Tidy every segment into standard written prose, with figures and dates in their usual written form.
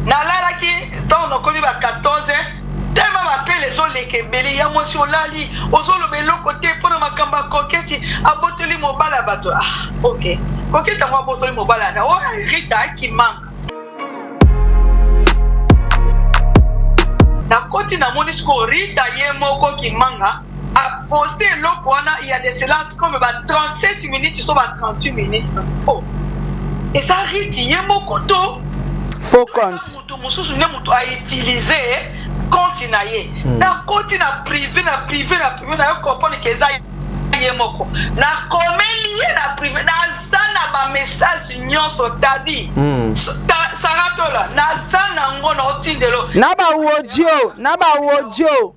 nalalaki tant nakomi ba 14 tellement m'appelle les gens les kebele ya moi sur lali ozolo belo côté pour makamba koketi aboteli mobala bato OK koketi moi aboteli mobala na Rita qui manque na koti na monisco Rita ye moko qui manga a posté l'autre il y a des séances comme 37 minutes sur 38 minutes et ça Rita ye moko to faux compte mususu ne mutu a utiliser compte na ye na compte na privé na comprendre que ça ye moko na komeli na privé na sana ba message nyonso tadi saratola na sana ngo na otindelo na ba audio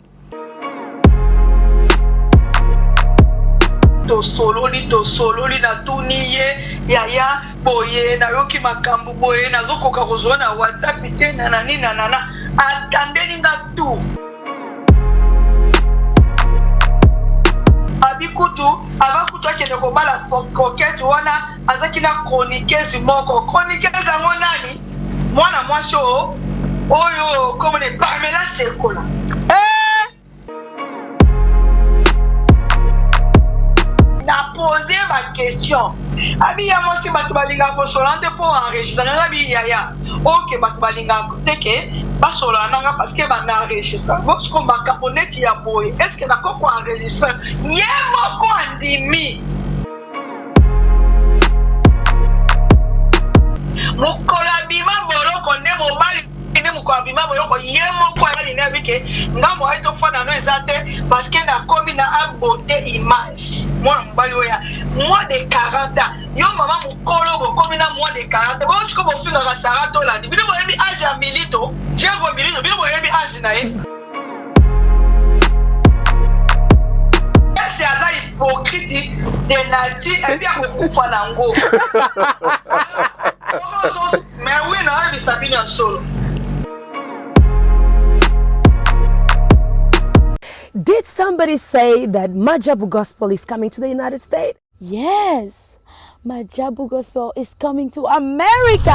to sololi na tuniye yaya boye na yoki makambu boye na zokoka kozwa na WhatsApp te na nani na nana atandeli nga tu abikutu abakutu akende kobala koketi wana azaki na chroniqueuse moko chroniqueuse yango nani mwana mwasi oyo komone Pamela Sekola na poser ma question abi ya mo si batu balinga ko solande pour enregistrer na bi yaya OK batu balinga teke ba solana parce que ba na enregistrer parce que ma caponette ya boy est-ce que na ko enregistrer yemo ko andimi mo kola bima bolo ko ne mo bali ne mo ko bima bolo ko yemo ko ali ne bike ngamo ay to fana no ezate parce que na komi na beauté image moi mbali oya moins de 40 ans yo mama mukolo bo komi na moins de 40 bo siko bo finga ka sarato la bino bo yebi age ya milito Diego milito bino bo yebi age na ye c'est ça hypocrite de nati et bien kufa nango mais oui na bi sabina solo. Did somebody say that Majabu Gospel is coming to the United States? Yes, Majabu Gospel is coming to America.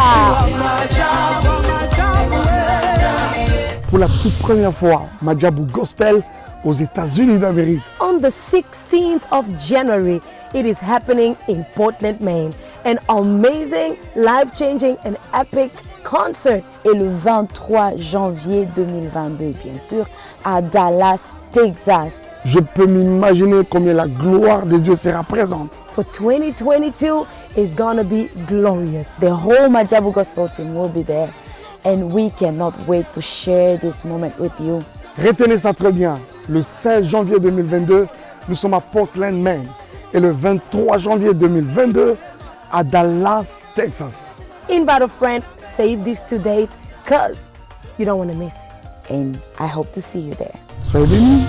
Pour la toute première fois, Majabu Gospel aux États-Unis d'Amérique. On the 16th of January, it is happening in Portland, Maine. An amazing, life-changing and epic concert. Et le 23 janvier 2022, bien sûr, à Dallas, Texas. Je peux m'imaginer combien la gloire de Dieu sera présente. For 2022 is gonna be glorious. The whole Majabu Gospel team will be there. And we cannot wait to share this moment with you. Retenez ça très bien. Le 16 janvier 2022, nous sommes à Portland, Maine. Et le 23 janvier 2022, à Dallas, Texas. Invite a friend, save these 2 dates, because you don't want to miss it. And I hope to see you there. Soyez bénis.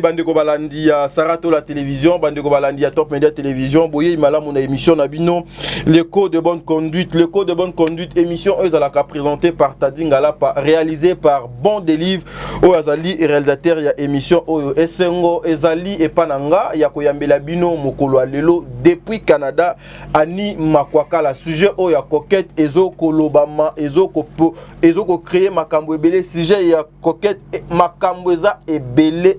Bandeko balandi ya Sarato la télévision, bandeko balandi ya Top Media télévision, boye imala mon émission nabino le code de bonne conduite, émission ezalaka présentée par Tadingala, réalisée par Bon Délivre Oyazali et réalisateur ya émission Oyo Esengo Ezali et Pananga ya koyambela bino mokolo lelo depuis Canada ani makwaka la sujet oya coquette ezo kolobama ezo ko créer makambo ebele sujet ya coquette makambo eza ebele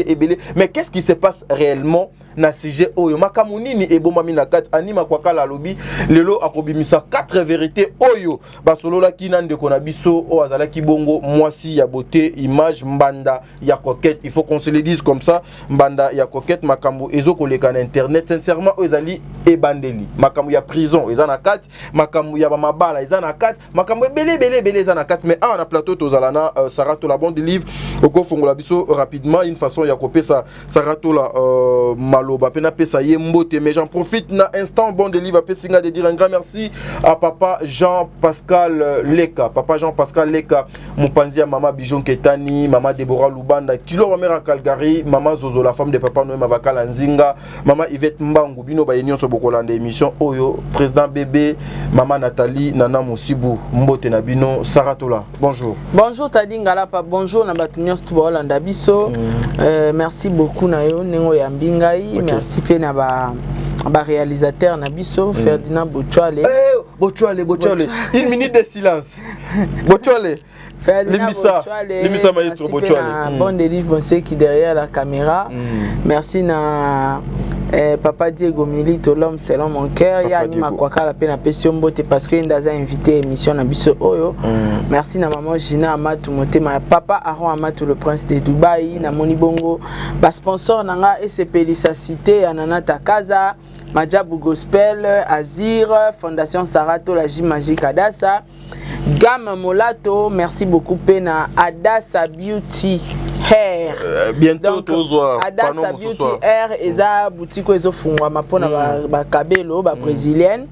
ebele. Mais qu'est-ce qui se passe réellement na sujet oyo makambo nini ebomami na kati anima kwakala lobi lelo akobimisa 4 vérités oyo basolola kina ndeko na biso o azala ki bongo mwasi ya beauté image mbanda ya coquette. Il faut qu'on se le dise comme ça, mbanda ya coquette makambo ezo koleka na internet sincèrement ezali ebandeli makambo ya prison ezana kati makambo ya ba mabala ezana kati makambo belé ezana kati. Mais na plateau tozala na Sarato la bonne livre oko fongola biso rapidement une façon ya kopesa Sarato la maloba pena pesa yembote. Mais j'en profite na instant bon de livre pesinga de dire un grand merci à papa Jean-Pascal Leka, papa Jean-Pascal Leka Mupanzi ya mama Bijon Ketani, mama Deborah Lubanda Kilo wa mera Calgary, mama Zozo la femme de papa Noé Mavakala Nzinga, mama Yvette Mbangu bino ba yenyo so bokolanda émission oyo président bébé, mama Nathalie Nana Mosibu mbote na bino Saratola. Bonjour. Bonjour Tadingala pa bonjour na batunyo stu Holanda biso. Merci beaucoup na yo nengo ya mbingai. Merci pe na ba réalisateur na biso Ferdinand Bochwale. Bochwale. Une minute de silence. Bochwale. Limisa maestro Bochwale. Bon délivre bon c'est qui derrière la caméra. Merci na Papa Diego Milito l'homme selon mon cœur. Il y a Anima Kwakala pe na Pession Mbote parce que ndaza invité émission na biso oyo. Merci na maman Gina Amatou Motema, papa Aaron Amatou le prince de Dubaï, na Moni Bongo, ba sponsor nanga SCP Lisa Cité, Anana Takaza, Majabu Gospel, Azir, Fondation Sarato, la Gym Magique Adassa, Gamme Molato, merci beaucoup Pena, Adassa Beauty Hair. Bientôt Adassa Beauty Hair, eza boutique ezo fungwa mapona ba kabelo ba brésilienne.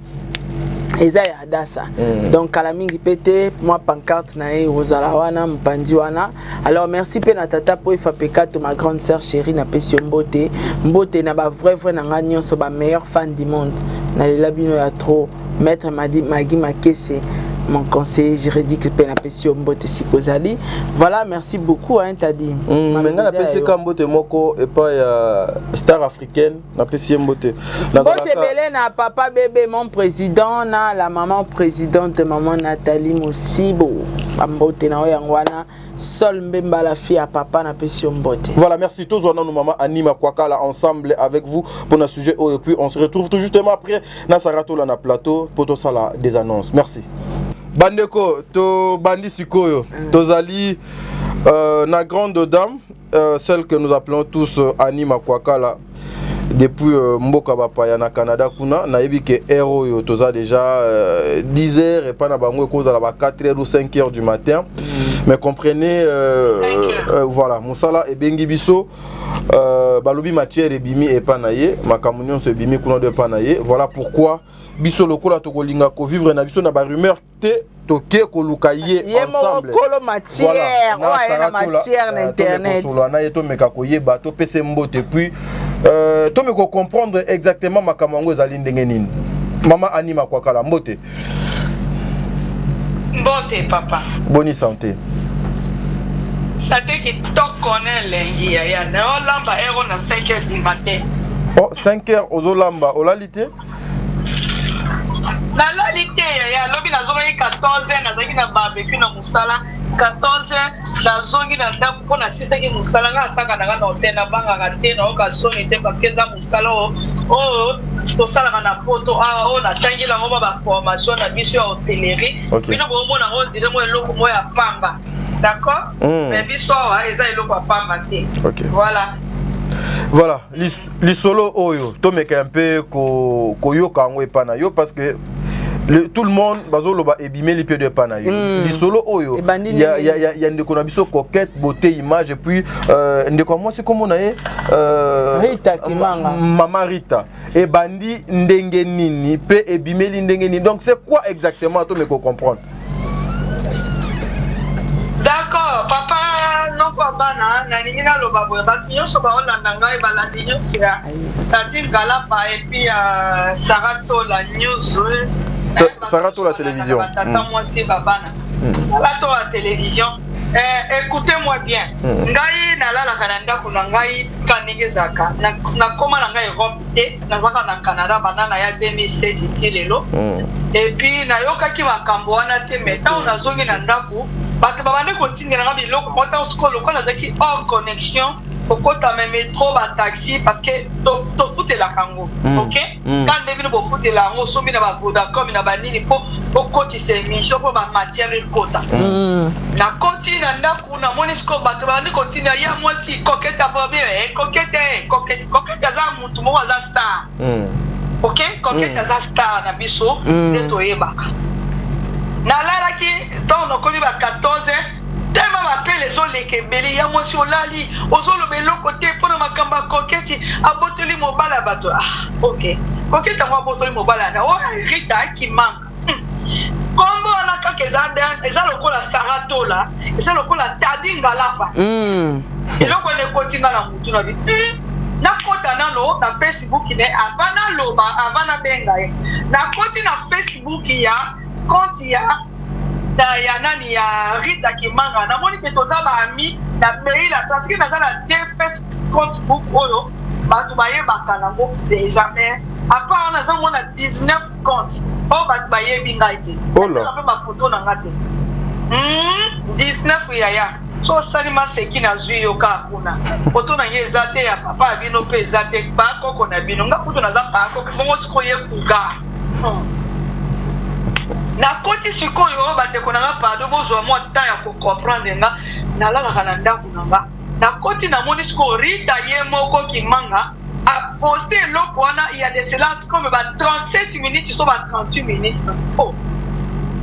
Eza ya Adassa. Donc kalamingi pété moi pancarte na e Rosalawana Mpandiwana. Alors merci pe na tata po ifapekato ma grande sœur chérie na Pession Mbote. Mbote na ba vrai na ngagnon so ba meilleur fan du monde. Na lela bino ya trop maître Magui Makese mon conseiller juridique pe na Pession Mbote Sikozali. Voilà, merci beaucoup hein t'as dit. Menga na Pession Mbote moko et pas ya star africaine na Pession Mbote. Mbote belé na papa bébé mon président na la maman présidente maman Nathalie Mosibo. Mbote na oyangwana Sol Mbemba la fille à papa na Pession Mbote. Voilà, merci tous nous maman Anima Kwakala ensemble avec vous pour notre sujet et puis on se retrouve tout justement après na Sarato la na plateau pour tout ça là des annonces. Merci. Bandeko to bandi sikoyo tozali na grande dame celle que nous appelons tous Anima Kwakala depuis Mboka Bapaya na Canada kuna na yebi ke héros yo toza déjà 10h et pas na bango cause à la 4h ou 5h du matin. Mais comprenez voilà Moussala et Bengi Biso balobi matière et bimi et panaye makamunion se bimi kuna de panaye. Voilà pourquoi biso lokola tokolinga ko vivre na biso na ba rumeur te toke ko lukaye ensemble. Kolo matière, ouais na matière na internet. Solo na yeto meka ko yeba to pese mbote puis to me ko comprendre exactement makamango ezali ndenge nini. Mama Anima Kwakala mbote. Mbote papa. Bonne santé. Santé qui to connaît lengi ya na olamba ero na 5h du matin. Oh 5h ozolamba olalité. Na lalité ya lobi na zongi 14h na zongi na barbecue na musala 14h na zongi na ndako pona 6h ki musala nga saka na hotel na banga ka te na occasion te parce que za musala o to sala na photo o na tangi la ngoma ba formation na biso ya hôtellerie bino bo mona on dire mo eloko mo ya pamba d'accord mais biso wa eza eloko ya pamba te voilà. Voilà, les solo oyo, to meka un peu ko yo kango epana yo parce que tout le monde bazolo ba ebimé les pieds de pana yo. Les solo oyo, il y a ndeko na biso coquette, beauté, image et puis ndeko moi c'est comment na Rita Kimanga. Maman Rita. Et bandi ndenge nini pe ebimé li ndenge nini. Donc c'est quoi exactement to meko comprendre? D'accord, papa non papa na ningina lo babo ba nyonso ba olanda ngai ba landi nyonso ya tati ngala pa et puis Sarato la news Sarato la télévision tata moi c'est babana Sarato la télévision écoutez-moi bien ngai na lala kananda kuna ngai kaningezaka na koma na ngai Europe te na zaka na Canada banana ya 2007 tilelo et puis na yokaki makambo wana te meta on zongi na ndako bato babande kotinga na biloko mota skolo kwa nazaki hors connexion okota me métro ba taxi parce que to futela kango OK quand devine bo futela ngo so mina ba Vodacom na ba nini po okoti se mission po ba matière kota na koti na ndaku na monisco bato ba ni koti na ya mwasi koketa bobe koketa za mutu mo za star OK koketa za star na biso neto yebaka na lala ki ton okoli ba 14 tema mapele ezoleka ebele ya mwasi olali ozoloba eloko te mpona makambo ya koketi abotoli mobala bato ok koketi yango abotoli mobala na oyo rita akimanga kombo wana kaka eza lokola saratola eza lokola tadi ngalapa eloko nekotinga na mutu na bi nakota nano na Facebook ne avana loba avana benga ye nakoti na Facebook ya compte ya nani ya Rita Kimanga na moni ke toza ba ami na mairie la parce que naza na deux compte book oyo batu baye bakala ngo déjà mais à part on a za mona 19 compte o batu baye binga ite ola na ba photo na ngate 19 ya so salima seki na zui yo ka kuna photo na yeza te ya papa bino pe za te ba koko na bino nga photo na za pa koko mo siko ye kuga na koti sikoyo bandeko nanga pardon bozwa mwa temps ya comprendre nga nalalaka na ndako nanga na koti na moni siko Rita ye moko Kimanga a posté eloko wana il y a des séances comme 37 minutes so 38 minutes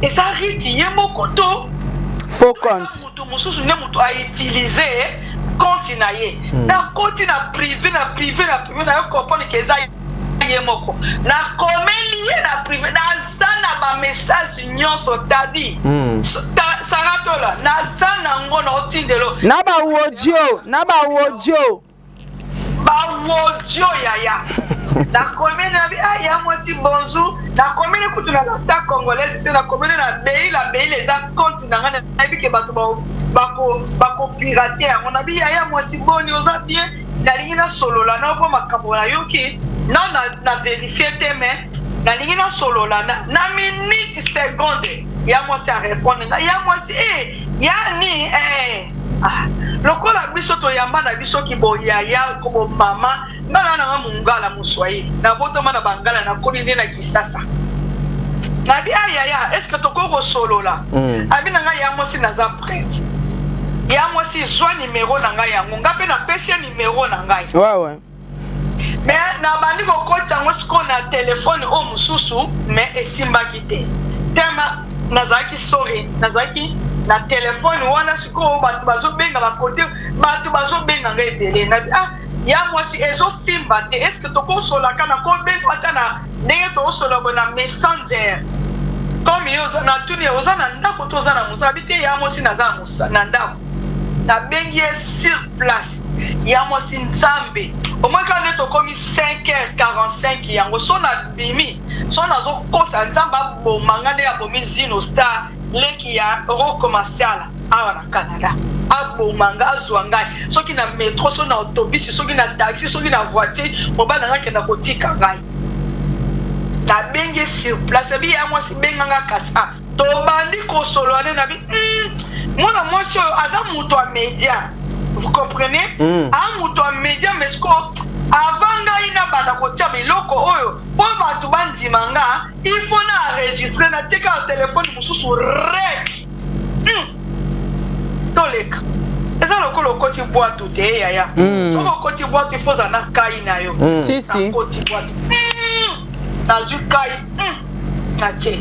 et ça Rita ye moko to faux compte mutu mususu ne mutu a utiliser compte na ye na koti na privé na yo comprendre que ça yemoko na komeli na privé na sana ba message nyonso tadi saratola na sana ngo na otindelo na ba audio ya na komeli na bi ya mwasi bonjour na komeli kutu na star congolaise te na komeli na bei les comptes na ngana na bi ke bato bako pirater yango na bi ya mwasi boni oza bien na lingina solola na po makambo na yoki na vérifier te mais na lingina solola na minute seconde ya mwasi a répondre ya mwasi yani lokola biso to yamba na biso ki boyaya ko mama ngala na mungala muswahili na botoma na bangala na koni nde na kisasa na bi ayaya est-ce que toko solola abi na nga ya mwasi na za prête ya mwasi zwa numéro na nga yango ngape na pesi numéro na ngai ouais mais na bandi ko kotsa ngo siko na téléphone o mususu mais esimbaki te tema nazaki sorry nazaki na téléphone wana siko batu bazobenga ba côté batu bazobenga ngai ebele na ya mwasi ezo simba te est-ce que toko sola kana ko benga ata na ndenge to sola na messenger comme yo na tuni oza na ndako to oza na musabi te ya mwasi naza na ndako na bengi sur place ya mwasi nzambe au moins quand on est comme 5h45 yango so na bimi so nazo kosa nzamba bomanga de abomi zino star leki ya recommercial awa na Canada abomanga azwa ngai soki na métro so na autobus soki na taxi soki na voiture mobana ngaki na kotika ngai na bengi sur place bi ya mwasi benganga kasa to bandi ko solo ane na bi mwana mwasi aza mutu a média. Vous comprenez? Mutu a média mais sko avant ngai na banda kotia biloko oyo po batu bandimanga il faut na enregistrer na tika téléphone mususu rek toleka eza lokolo koti boîte te yaya soko koti boîte il faut na kai na yo si koti boîte na zu kai na che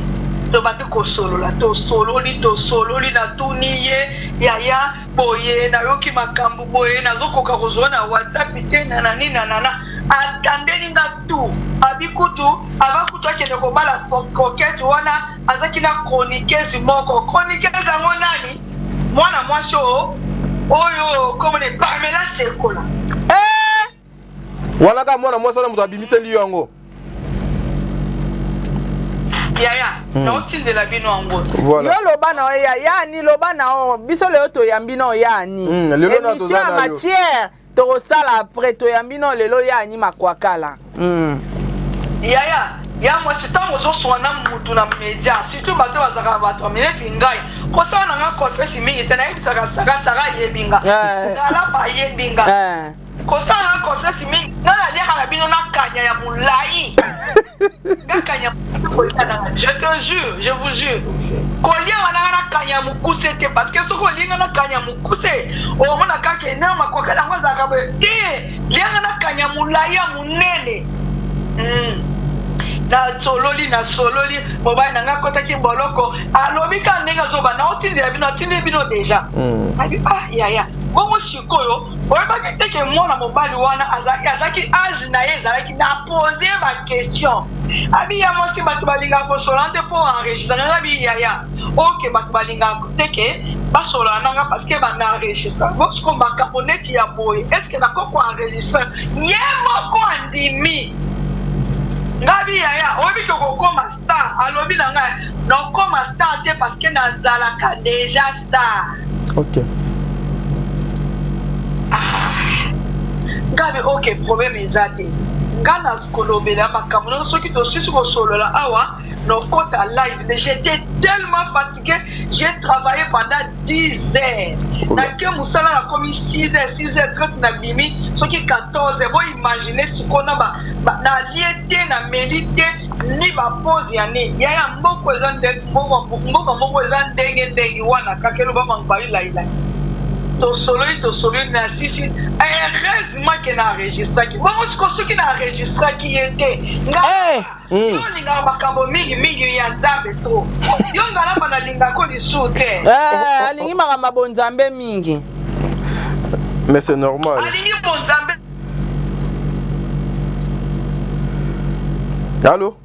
to bandi ko solola to sololi na tuniye yaya boye na yoki makambu boye na zokoka kozwa na WhatsApp te na nani na nana atandeni nga tu abikutu abakutu akende kobala koketi wana azaki na chroniqueuse moko chroniqueuse yango nani mwana mwasi oyo komone Pamela Sekola wana ka mwana mwasi wana mutu abimiseli yango yaya na otindela bino yango voilà yo loba na ya ni loba na o biso leo to yambi na ya ni émission ya matière to sala après to yambi na lelo ya ni makwakala yaya ya moi c'est tant ozo swana mutu na média surtout bato bazaka bato minute ngai ko sa na nga confesse mingi tena ibisaka sara yebinga ngala ba yebinga ko sa na confesse mingi na lia kana bino na kanya ya mulai ngakanya ko tana je te jure je vous jure ko lia wana na kanya mukuse te parce que soko linga na kanya mukuse o mona kake na makokala ngwaza ka be lia na kanya mulai ya munene na sololi mobile na nga kota ki boloko alobi ka ndenge zoba na otindela bino atinde bino deja abi ya bongo sikoyo oyeba ke mwana mobali wana azaki age na ye ezalaki na poser ba question abi ya mosi bato balinga kosola nte po enregistre nga bi ya ok bato balinga teke basola nanga parce que bana enregistre box ko makambo neti ya boye est ce que nakoko enregistre ye moko andimi ngabi ya obi ko koma star alobi na nga no koma star te parce que nazalaka déjà star. OK. Ngabi OK problème ezate ngana kolobela makambo soki to sisi ko solola awa no kota live j'étais tellement fatigué j'ai travaillé pendant 10 heures na ke musala na komi 6h30 na bimi soki 14h bo imaginer sikona na liete na melite ni ba pause ya ni ya mboko ezande mboko ezande wana kakelo ba mangba ila to solo na sisi heureusement que na enregistré ki bon ce qui na enregistré ki était yo linga makambo mingi ya nzambe trop yo ngala bana linga ko lisute alingi makamba bonzambe mingi mais c'est normal alingi bonzambe. Allô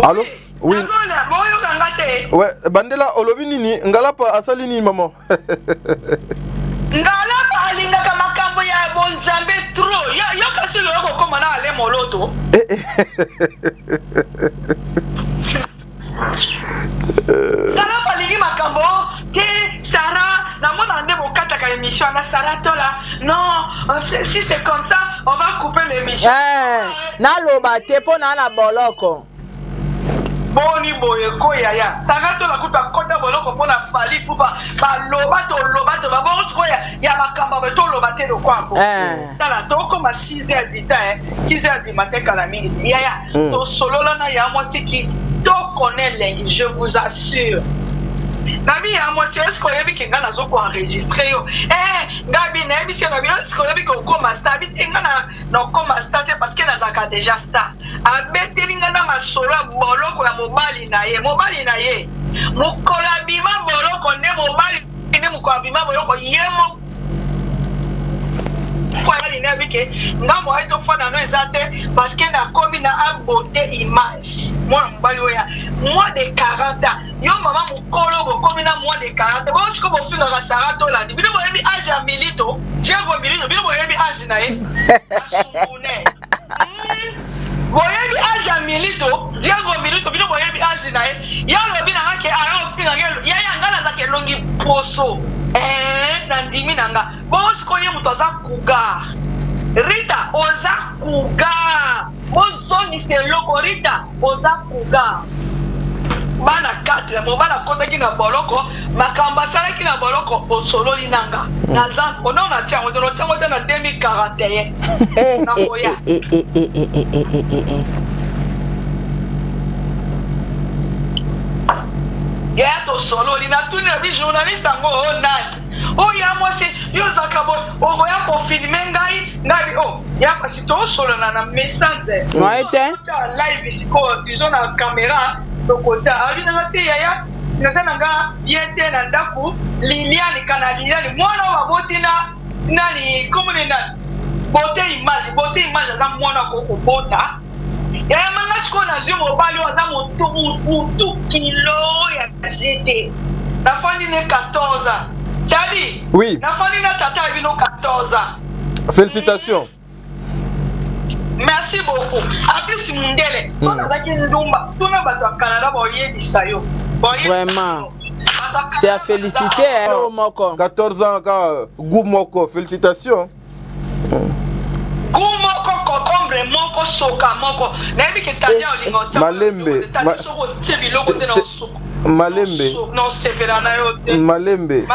Allô? Oui. Ouais, bandela olobi nini ngala pa asali nini maman? Ngala pa alinga kama makambo ya bonzambe trop. Yo kasi lo ko koma na ale moloto. Ngala pa alingi makambo ke Sarah na mona nde bokata ka émission na Sarah tola. Non, si c'est comme ça, on va couper l'émission. Na loba te po na boloko. Boni boye ko yaya sagato la kuta kota boloko pona fali pupa ba lobato ba bon ko ya makamba beto lobate do kwambo tala toko ma 6h du temps 6h du matin kala mingi yaya to solola na ya moi siki to connaît lengi je vous assure Nabi ya moi c'est ce qu'on a vu que ngana zo ko enregistrer yo ngabi na bi c'est ngabi ce qu'on a vu ko koma star bi tingana no koma star parce que nazaka déjà star abeteli ngana masolo boloko ya mobali na ye mukola bima boloko ne mobali ne mukola bima boloko yemo kwa ali na bike ngamo aito fona no ezate parce que na komi na beauté image moi mbali oya moins de 40 ans yo mama mukolo bo komi na moins de 40 bo siko bo finga ka Sarato la bino bo yebi age ya milito Diego milito bino bo yebi age na ye asumune bo yebi age ya milito Diego milito bino bo yebi age na ye ya lobi na ke ara finga ngelo ya ngala za ke longi poso na ndimi nanga bo siko ye mutoza kuga Rita oza kuga Ozoni se loko Rita oza kuga bana 4 mo bana kota kina boloko makamba sala kina boloko osolo linanga naza ono na tia ono tia na 2041 na koya ya to solo lina tuna bi journaliste ngo onani oh ya moi c'est yo zakabo oh ya ko filmer ngai ya parce to solo na message ouais live siko disons na caméra dokota ali na te ya nazana nga yete na ndaku Liliane kana Liliane mwana wa botina nani comme na beauté image za mwana ko bota ya manga siko na zio mobali wa za mutu kilo ya GT na fandi ne 14 ans Tadi oui na fandi na tata bino 14 ans félicitations merci beaucoup apesi mundele so nazaki ndumba tuna bato ya Canada boyebi sayo vraiment C'est à féliciter, hein, Moko. 14 ans, goût Moko, félicitations. Goût Moko, concombre Moko, soka Moko. N'aimez que t'as bien au lingote. Malembe. Malembe. Non, c'est Verana. Malembe.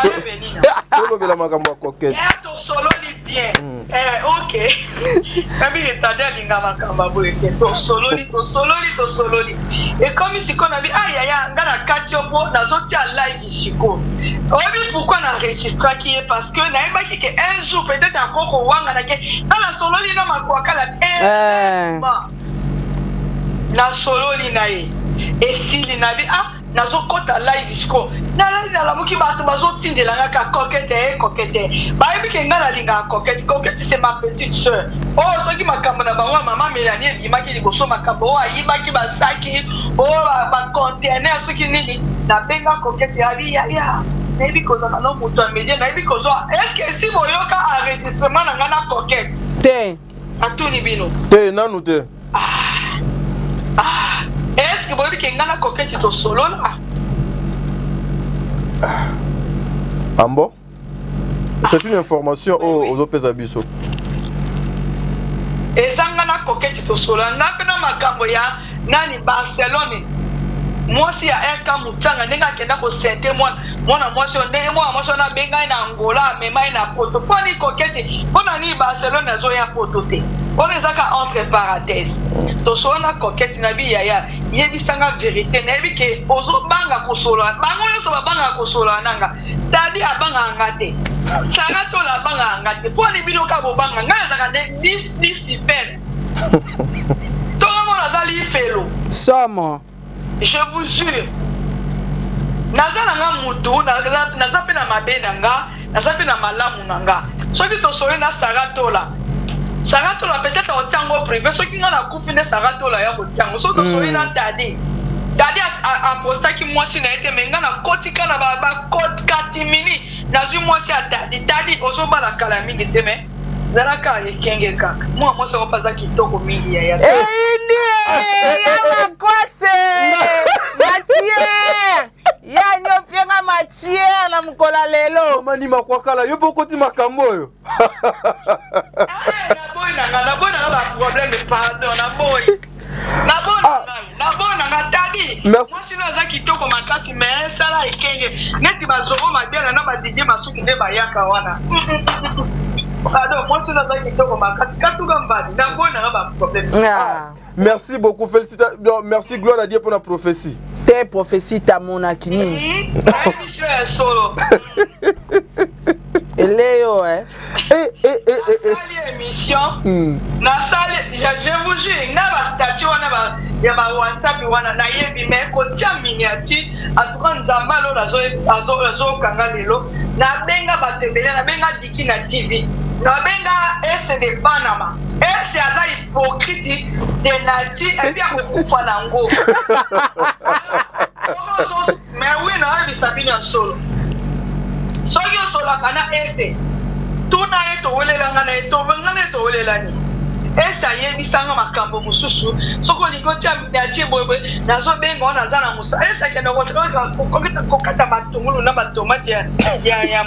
Solo bela makambo ya coquette. To solo li bien. Ok. N'aimez que t'as bien linga makambo boye. To solo li. Et comme ici qu'on a dit, aïe aïe, ngana katiopo, nazotia live siko. Obi pourquoi on enregistre qui est parce que naïba qui que un jour peut-être encore au wanga na ke na solo li na makwaka la na solo li na e et si li na bi nazo kota live siko na la muki ba to bazo tindela ngaka coquette ba ebi ke ngala linga coquette c'est ma petite sœur oh so ki makambo na ba mama Mélanie bimaki liboso makambo ayiba ki ba saki ba container so ki nini na benga coquette ya maybe cause ça non moto média maybe cause est-ce que si boyoka enregistrement na ngana coquette te atuni bino te nanu te est-ce que boyoka ke ngana coquette to solo là ambo c'est une information aux opes abiso ezangana coquette to solo na pena makambo ya nani Barcelone moi si ya RK Mutanga ndenge akenda ko sente mwana mwasi ndenge mwasi na benga na Angola mema na poto poni koketi pona ni Barcelone azo ya poto te on ezaka entre parenthèses to sona koketi na bi ya yebisanga vérité na bi ke ozo banga kosola bango yo so banga kosola nanga tadi abanga ngate sarato la banga ngate poni bino ka bo banga ngazaka 10 sifel to mona zali felo somo. Je vous jure, nazalanga mutu nazape na mabe nanga nazape na malamu nanga soki to soye na saratola peut-être au tiango privé soki nga na kufine saratola ya ko tiango soki to soye na tadi a posta ki mwasi na ete menga na kotika na ba code 4 mini nazu mwasi a tadi ozo bala kala mingi te me zalaka ekenge kaka moi soko paza kitoko mingi ya Matière ya nyopenga matière na mkola lelo mani makwakala yo poko ti makambo yo na boy na ba problème pardon na boy na tadi moi si naza kitoko makasi mais sala ekenge neti bazoro mabiala na ba DJ masuki nde bayaka wana pardon moi si naza kitoko makasi katuga mbadi na boy na ba problème. Merci beaucoup, félicitations. Merci, gloire à Dieu pour la prophétie. Tes prophéties ta monaki nini? Eléo hein. Émission. Na salle, je vous jure, na ba statut wana ya ba WhatsApp wana na yebi mais ko tia miniature atuka nzamba lo azo kanga lelo na benga batebele na benga diki na TV. Na benga ese de Panama. Ese aza hypocrite de nati et puis akufa nango. Mais oui na bi sabina solo. Soyo solo kana ese. Tuna eto welela ngana eto ngana eto welela ni. Esa yebisanga makambo mususu soko ligoti ambiatie boywe nazo benga ona zana musa esa kenda kokata matungulu na batomati ya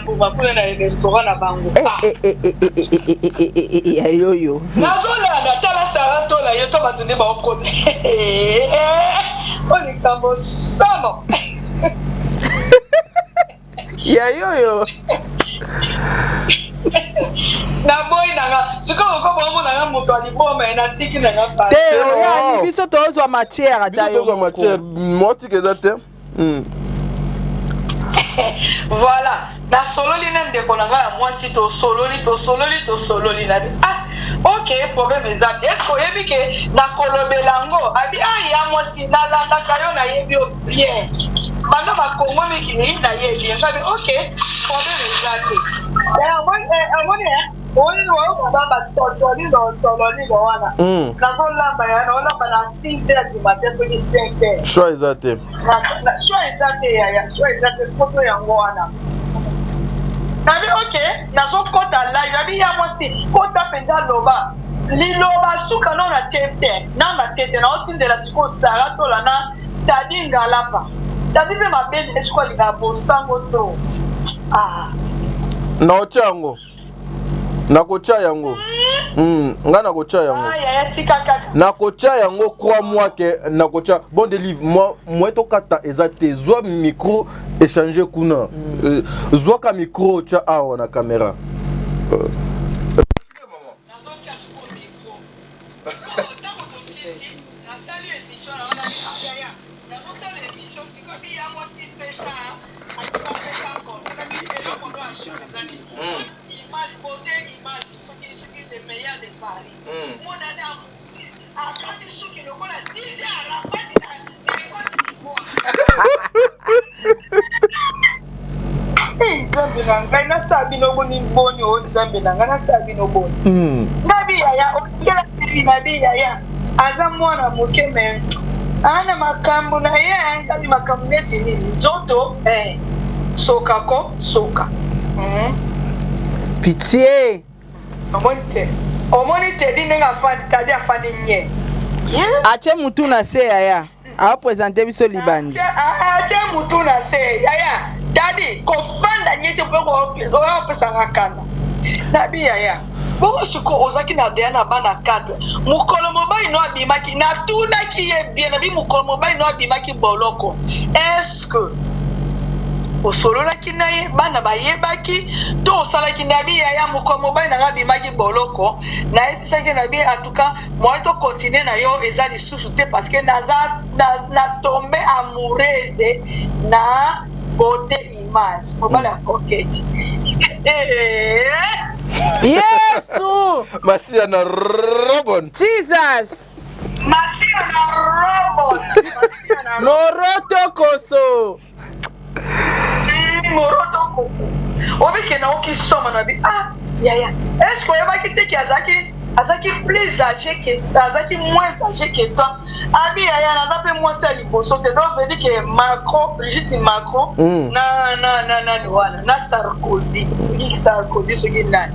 mbuba kule na restaurant na bango yoyo nazo la tala sarato la yoto batunde ba okone oni kambo sono ya yoyo na boy nanga siko ko bomo nanga moto ali boma na tiki nanga pa ya biso tozwa matière ata yo matière moti que date voilà na sololi nende ko nanga moi si to sololi na OK problème exact est-ce que yebi ke na kolobelango abi ya moi si na la kayo na yebi bien bana ba kongo miki ni na yebi ngabe OK problème exact Oni no baba tololi wana. Na ko lamba ya na lamba na 6h du matin so ni 5h. Choix exact. Choix exact photo ya wana. Na bi OK, na so kota live, na bi ya mo si kota penda loba. Liloba suka na tiete. Na tiete na otinde la siko sarato la na tadinga lapa. Dabi pe ma belle est quoi linga bosango to. Ah. Na ochango. Na kocha yango. Nga na kocha yango. Ah ya tika kaka. Na kocha yango crois-moi que na kocha bon délivre moi to kata ezate zwa micro échanger kuna. Zwa ka micro cha awa na caméra. Nzambe na ngai nasabi no boni boni o nzambe na ngai nasabi no boni. Nabi yaya okela tiri nabi yaya aza mwana moke me ana makambo na ye kali makambo neti nini nzoto soka ko soka. Pitié. Omoni te dine nga fandi tadi afandi nye. Ache mutu na se yaya. A présenter biso libandi. Ache mutu na se yaya. Dadi ko fanda nyete poko pesa ngakanda. Nabi yaya. Bongo siko ozaki na deya na bana 4. Mukolo mobali no abimaki na tuna ki ye bien nabi mukolo mobali no abimaki boloko. Est-ce que osololaki na ye bana bayebaki to osalaki na bi yaya mukolo mobali na abimaki boloko na yebisaki na bi en tout cas moi to continuer na yo eza lisusu te parce que na tomber amoureuse na beauté image mobali ya coquette. Yesu! Masia na robon. Jesus! Masia na robot. Moroto koso. Moroto koso. Obi kena oki soma na bi yaya. Est-ce que yaba ki te ki azaki plus âgé que azaki moins âgé que toi. Abi yaya nazape moins ça liboso te donc veut dire que Macron, Brigitte Macron na Sarkozy. Sarkozy so ki nani.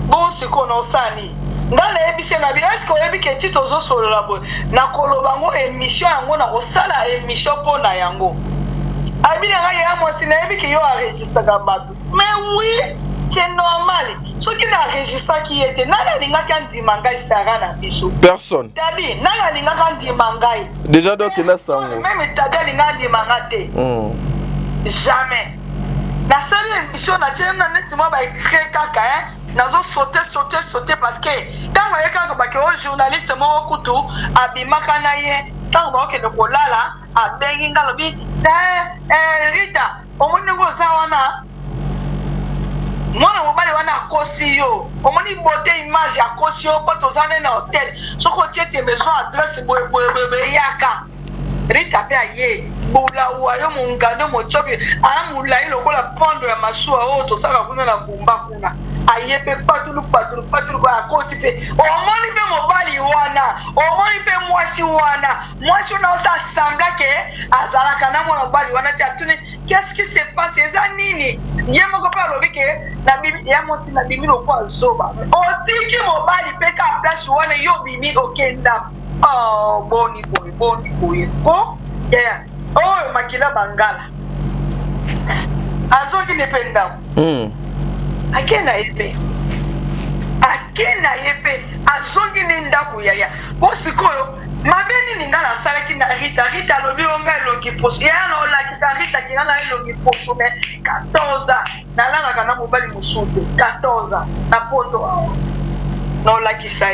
Bon ce qu'on osani. Ngala ebise na bi est-ce que oyebi ke tito zo solo la bo na koloba ngo émission yango na osala émission pona yango. Abi na nga ya mwasi na ebi ke yo enregistre bato. Mais oui, c'est normal. Ce qui n'a enregistré qui était nana linga kan di mangai sara na biso. Personne. Tadi nana linga kan di mangai. Déjà donc na sango. Même tadi linga di mangate. Jamais. La seule émission na tienne na net moi ba écrire kaka nazo sauter parce que quand moi quand ba ke journaliste mo kutu abimaka na ye tant ba ke ko lala a bengi ngalobi Rita omoni ngo zawana mwana mobali wana kosi yo omoni beauté image ya kosi yo ko tozane na hotel soko tiete maison adresse boy yaka Rita pe aye bula wayo mungano mochopi amula ilo kola pondo ya masuwa o to saka kuna na bumba kuna aye pe patulu kwa koti pe omoni pe mobali wana omoni pe mwasi na osa sambla ke azala kana mobali wana ti atuni qu'est-ce qui se passe eza nini yemo ko pa lobi ke na bibi ya mosi na bibi lo kwa zoba otiki mobali pe ka place wana yo bimi okenda boni boy ko yeah makila bangala azongi nependa akena yepe azongi ndako yaya bosikoyo mabeni ningala salaki na Rita lobi onga longi poso ya no la kisa Rita kinala longi poso me 14 na langa kana mobali musude 14 na poto no la kisa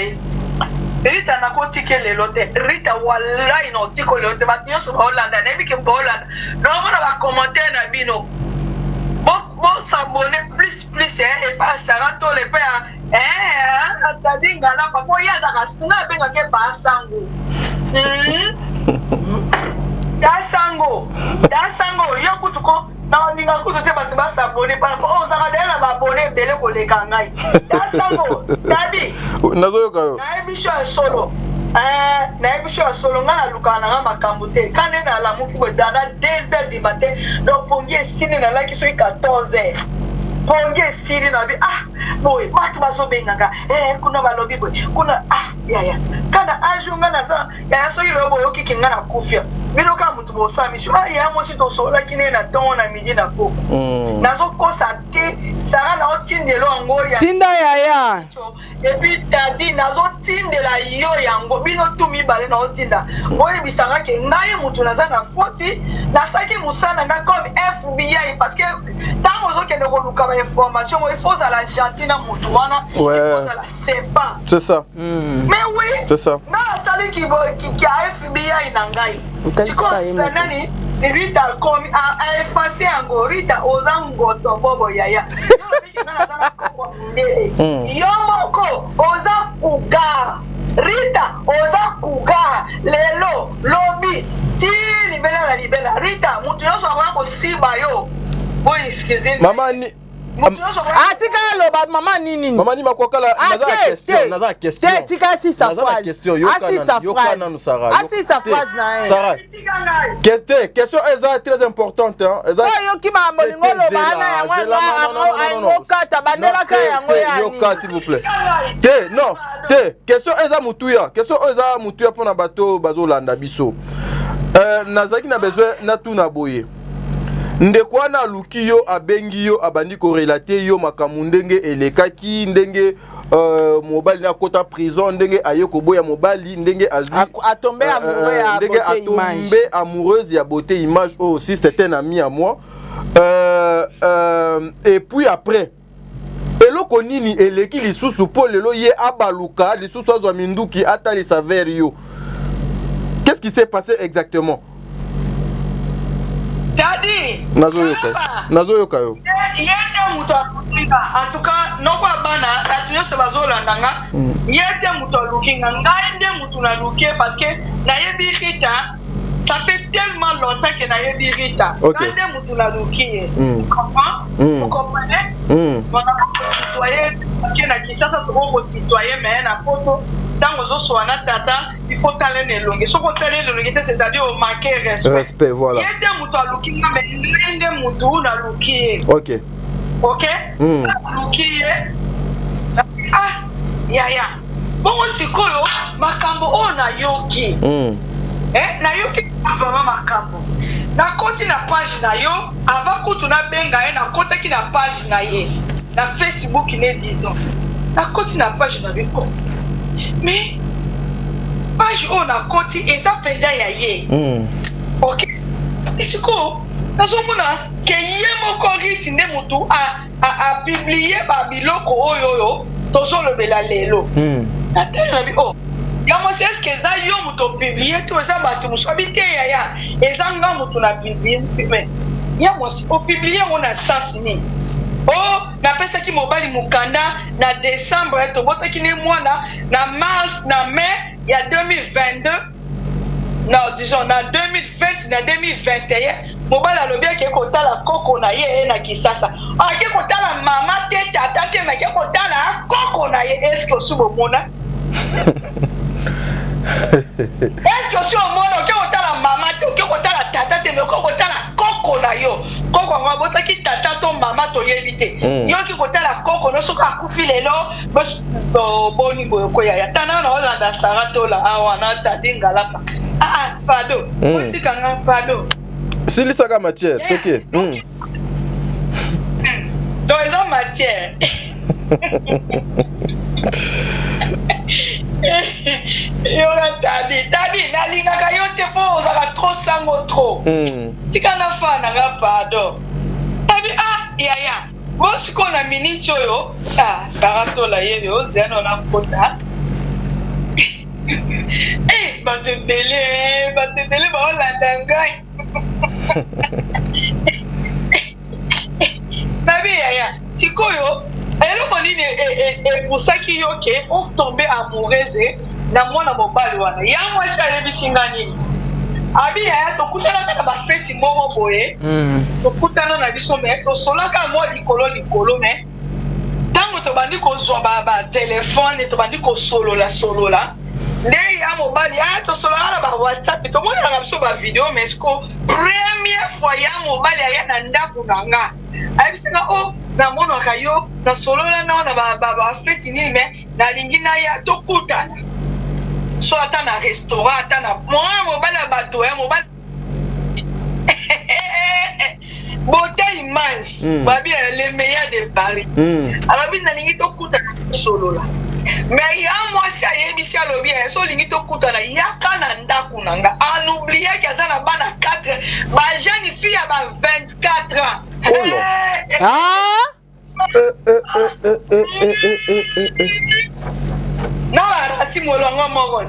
Rita na kotike lelo te Rita wallahi no tiko lelo te batinyo so Hollanda na bike Hollanda no mona ba commentaire na bino bon s'abonner plus et pas Sarah to le père atadinga la papa ya za kastina benga ke ba sango da sango yo kutuko na ninga kutu te batu ba s'abonner pa za ka dela ba abonner bele ko le kangai da sango tabi nazo yo kayo na ebisho solo na ebisho solo ngala lukana nga makambo te kande na la muki bo dana 2h du matin donc pongi sine na la ki so 14h bonge siri na bi boy batu bazobenga kuna balobi boy kuna ya kana ajunga na sa ya so yilo boy okikinga na kufia bino ka mutu bo samisho ya mo si to sola kine na ton na midi na ko nazo kosa te sara na otindelo ngo ya tinda ya et puis tadi nazo tindela yo yango bino tumi bale na otinda boy bisanga ke ngai mutu naza na foti na saki musana nga comme FBI parce que tant ozo ke ne koluka ba information il faut à la gentille mutu wana il faut à la sepa c'est ça mais oui c'est ça na sali ki a FBI na ngai siko sanani Rita komi a effacer yango Rita ozango to bobo yaya yo biki na zana ko ndele yo moko oza kuga Rita oza kuga lelo lobi ti libela Rita mutu yo so ko siba yo boy excuse mama ni tika loba mama nini mama ni makwakala naza question tika si sa phrase sa phrase na Sarah question est très importante yo ki ma molingo loba na yango kata bandela ka yango ya s'il vous plaît question est mutuya pona bato bazolanda biso nazaki na besoin na tuna boye ndekwa na luki yo abengi yo abandi ko relater yo makamu ndenge elekaki ndenge mobali na kota prison ndenge ayeko boya mobali ndenge azwi atombe amoureux ya ndenge atombe amoureuse ya beauté image aussi c'est un ami à moi et puis après eloko nini eleki lisusu po lelo ye abaluka lisusu azwa minduki atali sa vers yo qu'est-ce qui s'est passé exactement? Daddy nazoyoka yo yete mutu alukinga en tout cas noko bana atunyo se bazolanda yete mutu alukinga ngai nde mutu na lukie parce que nayebi Rita ça fait tellement longtemps que nayebi Rita ngai mutu na lukie vous comprenez on a citoyen parce que na Kinshasa to citoyen mais na photo dans aux soana tata il faut taler les longues ce qu'on taler les longues c'est-à-dire au manquer respect voilà yete mutu alukinga mais nde mutu na lukie OK lukie ya bongo sikoyo makambo ona yoki na yoki vraiment makambo na koti na page na yo avant kutu na benga na kota ki na page na ye na Facebook ne disons na koti na page na biko mais page ona koti et ça fait ya ye OK sikoyo nazomona ke ye moko Rita nde mutu a publier ba biloko oyo tozolobela lelo natala bi yamo est-ce que ça yo mutu publier to ça batu musabite ya ezanga mutu na publier mais yamo si o publier on a sensini na pesa ki mobali mukanda na décembre to botaki ne mwana na mars na mai ya 2022 non disons na 2020 na 2021 mobali alobi ke kotala koko na ye na Kisasa ke kotala mama te tata te mais ke kotala koko na ye est-ce que osubo mona est-ce que osubo mona ke kotala mama te ke kotala tata te mais ke kotala koko na yo koko ngo botaki tata to mama to yebite yo ki kotala koko no soka akufi lelo boni boyo ko ya tana na Holanda Sarato la awana tadingala pardon pardon Sili saka matière OK donc ils ont matière yo tadi na linga ka yo te po za ka trop sango trop tika na fa na ga pardon tadi ya bo siko na mini choyo Sarato la ye yo zeno na kota batebele baolanda ngai nabi yaya sikoyo eloko nini epusaki yo ke otombe amoureuse na mwana mobali wana yango esi ayebisi nga nini abi yaya tokutana kaka bafeti moko boye tokutana na biso me tosolaka mwa likolo me ntango tobandi kozwa batelefone tobandi kosolola ndenge ya mobali tosolaka na ba WhatsApp tomonaka biso ba video mais ko première fois ya mobali aya na ndako na nga abisinga o namonaka yo nasolola nao na ba feti nini mais nalingi na ya tokutana so ata na restaurant ata na mobali ya bato ya mobali beauté immense babi les meilleurs de Paris alors bi nalingi tokutana solola mais ya mwasi ayebisi alobi so lingi tokutana yaka na ndako na nga en oublié que aza na bana 4 ba jeune fille ya ba 24 ans na barasi molongo moko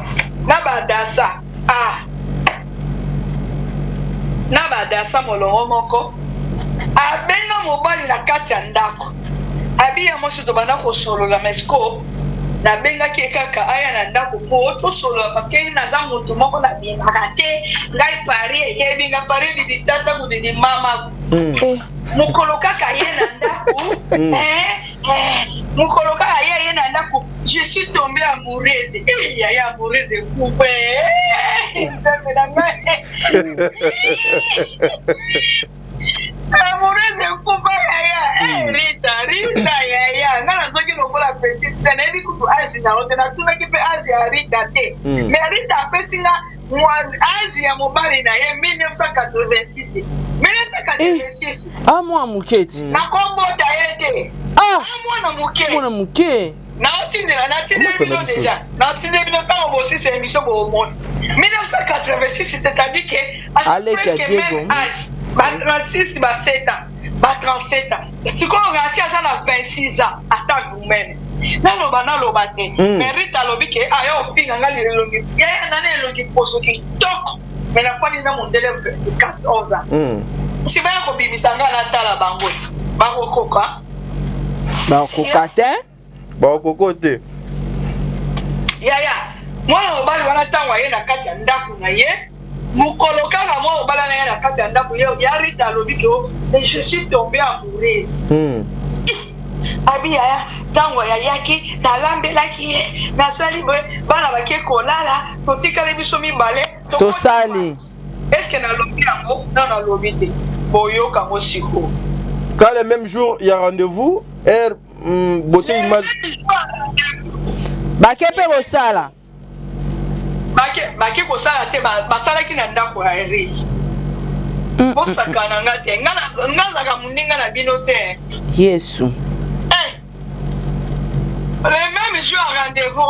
na badasa na badasa molongo moko abenga mobali na kati ya ndako abiya mosi tobanda kosolola mesko nabengaki kaka aya na ndako po tosolola parce que naza moto moko nabimaka te ngai pari eyebi nga pari liditata kudidi mama mokolo kaka ye na ndako mokolo kaka ye na ndako je suis tombée amoureuse yaya amoureuse coupe nzambe na ngai amoureuse coupe yaya Rita yaya nga nazoki lokola petite tene ebi kutu age na ote natunaki mpe age ya Rita te mais Rita apesi nga age ya mobali na ye 1986 mwana moketi nakobota ye te mwana moke natindela bino déjà natindela bino ntango bosisi émission boomoni 1986 c'est-à-dire que presque même âge ba-36 ba-7 ans ba-37 ans sikoyo ngasi aza na 26 ans ata vous-même naloba te mais Rita alobi ke aya ofinga nga lelongi yaya nani elongi poso kitoko mais nafani na mondele 14 ans sibaya kobimisa nga natala bango bakokoka te bakoko te yaya mwana mobali wana ntango aye na kati ya ndako na ye mokolo kaka mwana mobali na ye na kati ya ndako ye ya Rita alobi ke je suis tombée amoureuse abi yaya ntango yayaki nalambelaki ye nasali boye bana bake kolala totikali biso mibale tosali eske nalobi yango na nalobi te boyoka ngo siko quand le même jour il y a rendez-vous beauté image bake mpe kosala bake kosala te basalaki na ndako ya Erige bosakana nga te nga nazaka moninga na bino te yesu le même jour ya rendez-vous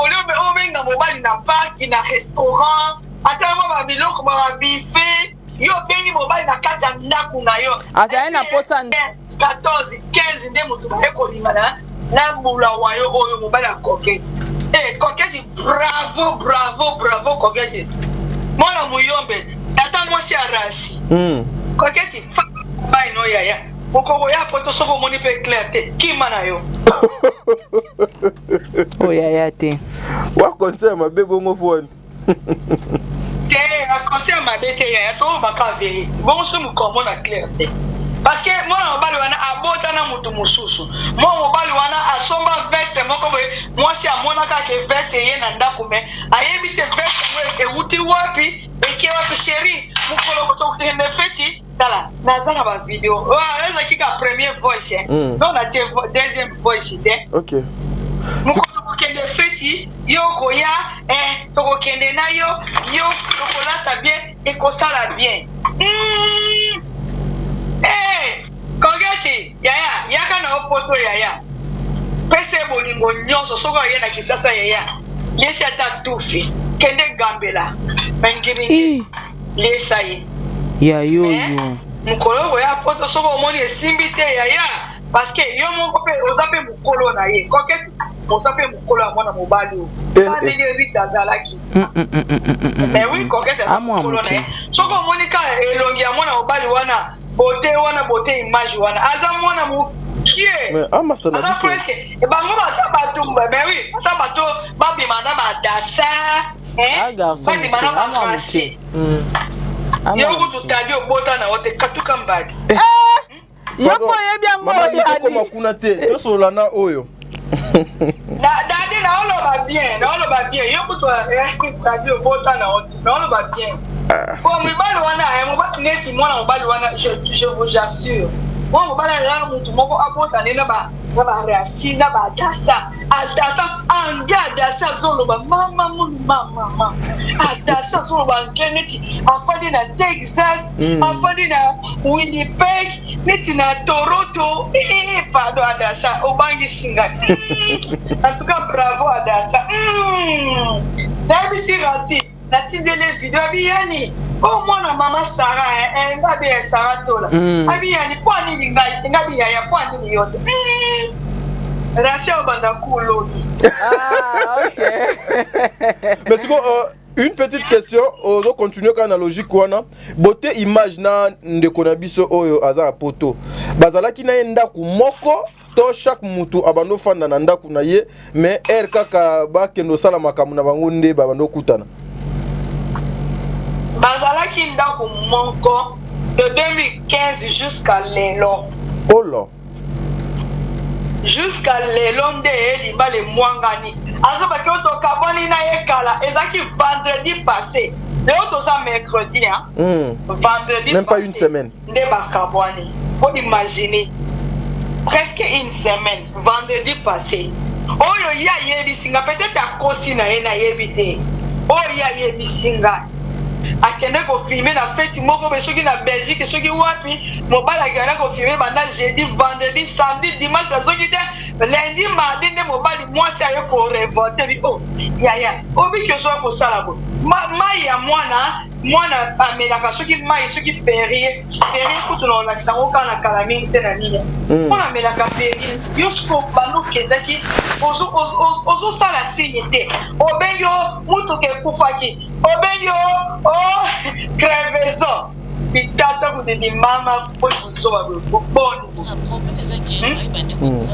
obenga mobali na parki na restaurant atalamo babiloko babife yo obengi mobali na kati ya ndako na yo azali na posa 14 15 nde moto baye kolingana na mbula wayo oyo mobali ya koketi koketi bravo koketi mwana muyombe ata mwasi ya rasi koketi bai no yaya mokoko ya poto soko moni pe clair te kima na yo yaya te wa conseil mabe bongo fone te a conseil mabe te yaya to baka vérité bongo so mukomo na clair te parce que mwana mobali wana abota na mutu mususu mwana mobali wana asomba veste moko boye mwasi amonaka ke veste ye na ndako me ayebi te veste mo euti wapi eke wapi chéri mokolo kotokende feti tala naza na ba video ezaki ka premier voice non na tie deuxième voice te ok mokolo kokende feti yo koya tokokende na yo tokolata bien ekosala bien kogeti yaya yaka na opoto yaya pese bolingo nyonso soko ye na kisasa yaya yesi ata tufi kende gambela mengiri lesa ye yayoyo mokolo oyo ya poto soko omoni esimbi te yaya parce que yo moko mpe oza mpe mokolo na ye koketi oza mpe mokolo ya mwana mobali oyo ndenge Rita azalaki mais oui koketi aza mokolo na ye soko omoni ka elongi ya mwana mobali wana beauté image wana aza mwana mokie aza presque bango baza bato mais oui baza bato babima na badasa babima na bafranci yo kutu tadi obota na ote katuka mbadi yoko oyebi yango oyani kuna te tosolola na oyo dadi na oloba bien, yo kuto tabi obota na oti, naoloba bien. Bon, mobali wana, je vous assure. Bon, mobali wana mutu moko abota ne na ba réassi na ba dasa. Adasa zoloba mama. Adasa zoloba keneti afadi na Texas, afadi na Winnipeg, neti na Toronto. Pardon Adasa, obangi singa. En tout cas, bravo Adasa. Dabi si rasi. Natindele video abiyani o mwana mama Sarah ngabe Sarah tola abiyani kwani lingai ngabe ya kwani yote Rasia banda kulo. OK. Mais c'est une petite question, on va continuer avec la logique wana. Beauté image na ndeko na biso oyo aza poto. Bazalaki na ndaku moko to chaque mutu abando fanda na ndaku na ye, mais kaka ba kendo sala makamu na bango nde babando kutana. Bazalaki ndaku moko de 2015 jusqu'à lelo. Oh là. Jusqu'à lelo nde liba le mwangani. Azo ba ko to kaboni na yekala ezaki vendredi passé. Leo to ça mercredi hein. Vendredi même passé, pas une semaine. Nde ba kaboni. Faut imaginer. Presque une semaine vendredi passé. Oyo ya yebi singa peut-être à kosi na ye na yebite. Oyo ya yebi singa. Akende ko filmer na fête moko be soki na Belgique soki wapi mobala akende ko filmer banda jeudi vendredi samedi dimanche soki te lundi mardi nde mobali mwasi ayo ko revolter bi oh ya obi ke so ko sala bo mai ya mwana amelaka soki mai soki perrier kutu na la kisango kana kala mingi te na nini mwana amelaka perrier yosko banu kendaki ozo sala signe te obenyo mutu ke kufaki obenyo crevaison pitata ku de mama po kuzoba boni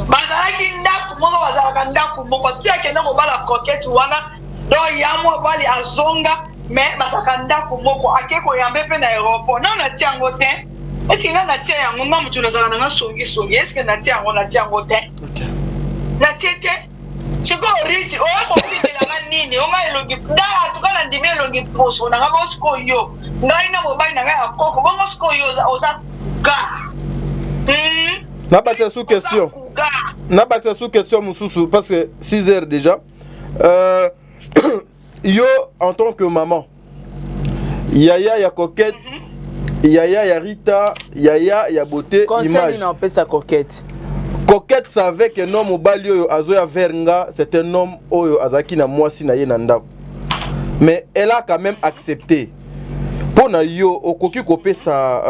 bazalaki ndaku moko bazalaka ndaku moko tia kenda kobala coquette wana do yamo bali azonga mais basaka ndaku moko akeko yambe pe na aéroport na tia yango te est-ce que na tia yango nga mutu nazala na songi est-ce que na tia yango te na tia te chiko rich o ko fitela na nini o ngai longi nda tukana ndime longi poso na ngabo sko yo ngai na mobile na ngai akoko bongo sko yo oza ga Na batia sous question. Na batia sous question mususu parce que 6 heures déjà. Yo en tant que maman. Yaya ya coquette. Yaya ya Rita, Yaya ya beauté image. Conseil non sa coquette. Coquette savait que non mobali oyo azoya vernga, c'est un homme oyo azaki na mwasi na ye na ndako. Mais elle a quand même accepté. Pona yo okoki kopesa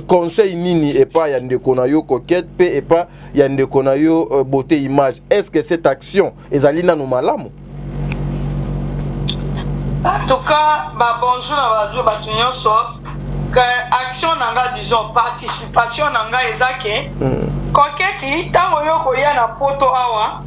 conseil nini et pas yande kona yo coquette pe et pas yande kona yo beauté image. Est-ce que cette action ezali na no malamu? En tout cas, bonjour à vous, Batunyoso. Que action nanga disons participation nanga ezake. Coquette tango yo koya na poto awa.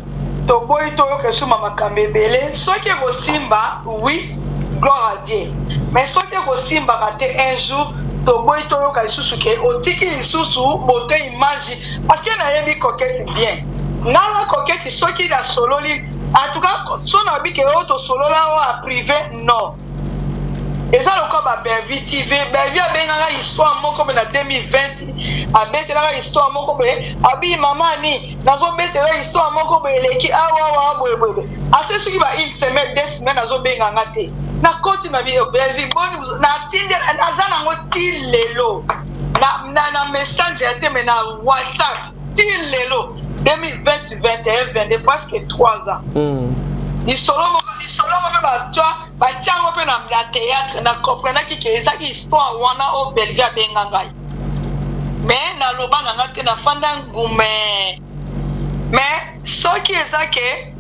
To boy to yo kesuma makambebele. Soki ko simba, oui, gloire à Dieu. Mais soki ko simba kate un jour, to boy to yo ka isusu ke otiki isusu beauté image parce que na yebi coquette bien. Nala coquette soki la sololi. En tout cas, son habit que auto solo là en privé non. Et ça le comme Belvi TV, Belvi a bien une histoire mon comme en 2020, a bien une histoire mon comme abi maman ni, nazo bien une histoire mon comme leki awa boy. A ce qui va une semaine, 2 semaines nazo bien ngate. Na continue ma vie Belvi bon na tinde azana ngoti lelo. Na messenger te mais na WhatsApp til lelo. 2020-2021, 22, presque 3 ans. Ni solo mo ba toi ba tiango pe na théâtre na comprendre ki ezaki histoire wana o Belgia bengangai. Mais na loba na ngate na fanda ngume. Mais ce qui ezake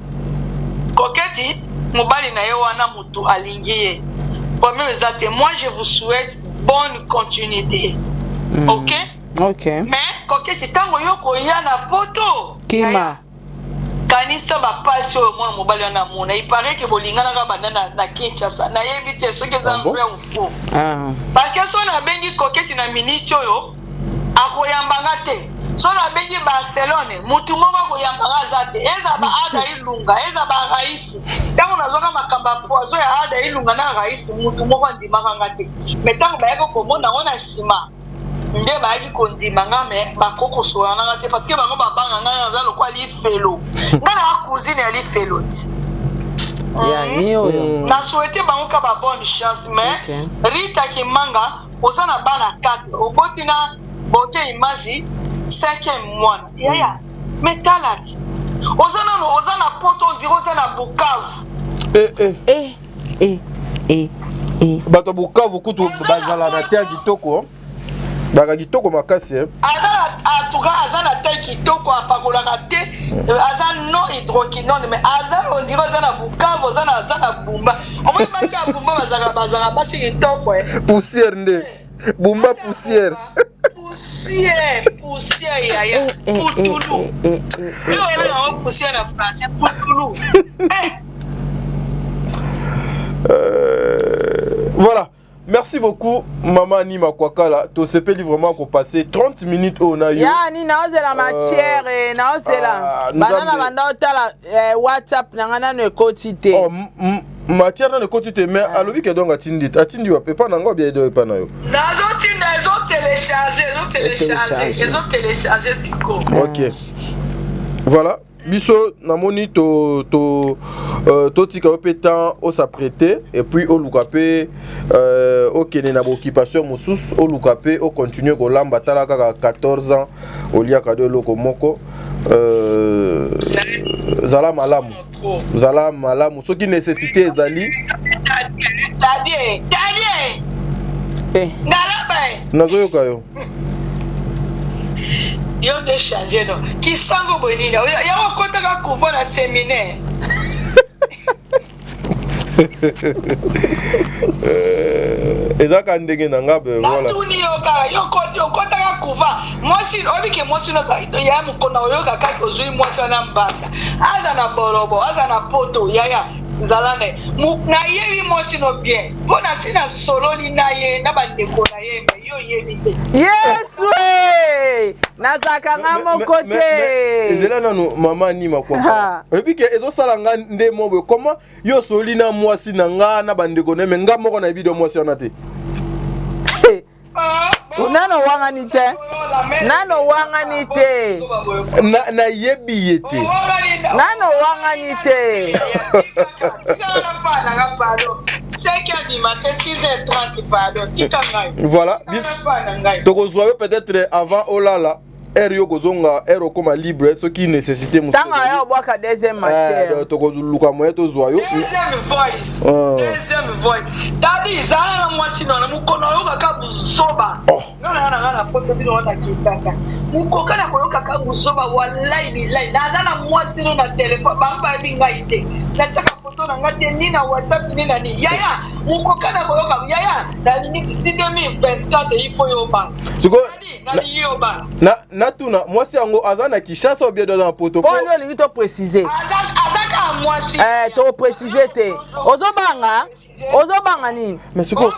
koketi mobali na yo wana mutu alingiye. Premier ezate moi je vous souhaite bonne continuité. OK? OK. Mais koketi tango yoko ya na poto. Kima. Kanisa ba passion moi mobali na mona. Il paraît que bolingana ka bandana na Kinshasa. Na yebite soki za vrai ou faux. Parce que son na bengi koketi na minute yo akoyambanga te. so na bengi Barcelone mutu moko koyambanga azate eza ba ada ilunga eza ba raisi tango nazoka makamba poazo ya ada ilunga na raisi mutu moko ndimaka ngate mais tango bayako komona ona sima nde bayaki kondimanga me bakoko soana ngate parce que bango babanga ngana za lokwa li felo ngana ya cousine ya li felo ti na souhaité bango ka ba bonne chance mais Rita Kimanga osana bana 4 oboti na bote image 5e mois yaya metalati ozana poto ndiro ozana Bukavu bato Bukavu kutu bazala na terre kitoko baka kitoko makasi azana terre kitoko apakolaka te aza non hydroquinone mais aza ondiro ozana Bukavu ozana Bumba omoi basi ya Bumba bazala basi kitoko poussière nde Bumba poussière poussière yaya Poutoulou poussière na français Poutoulou voilà. Merci beaucoup, Maman Nima Kwakala. Tu sais vraiment qu'on passait 30 minutes au Nayo. Ya, ni naoze la matière, naoze la. Banana banda otala WhatsApp nangana ne quotité. Oh, matière na ne quotité, mais à l'objet que donc atindi wa pepa nango bien de pepa na yo. Nazo télécharger siko. OK. Voilà. Biso namoni to tika opetan o s'apprêter et puis o lukape o kene na occupation musus o lukape o continuer ko lamba tala kaka 14 ans o lia ka de loko moko zala malamu soki nécessité ezali tadie ngalabe nazo yo yo de changer non qui sango bonina ya okota ka kuva na séminaire ezaka ndenge na ngabe voilà tuni yo kota ka kuva mosi obike mosi no sa ya mukona oyo kaka ozui mosi na mbanda aza na borobo aza na poto yaya zalane na yebi mosi no bien bona sina sololi na ye na bandeko na ye yo yebite yes we nazaka ngamo kote ezela nanu Mama Nima Kwakala ebike ezosala nga nde mobo comment yo soli na mwasi na nga na bandeko na me nga moko na bido mwasi ona te nano wangani te na yebi yete nano wangani te voilà tokozwa peut-être avant olala ere yo kozonga ere okoma libre soki nécessité musu tanga ya bwaka deuxième matière tokozuluka moye tozwa yo deuxième voice tadi zana mwasi na mukono yo kaka buzoba na poto bino na kisasa mukoka na koyo kaka buzoba wallahi billahi na mwasi na telefone bamba binga ite na chaka photo na ngate ni na WhatsApp ni na ni yaya mukoka na koyo kaka yaya na limite 2024 il faut yo ba siko na tuna mwasi yango azana Kishasa obie dans poto po yo lingi to préciser azaka mwasi to préciser te ozobanga nini mais siko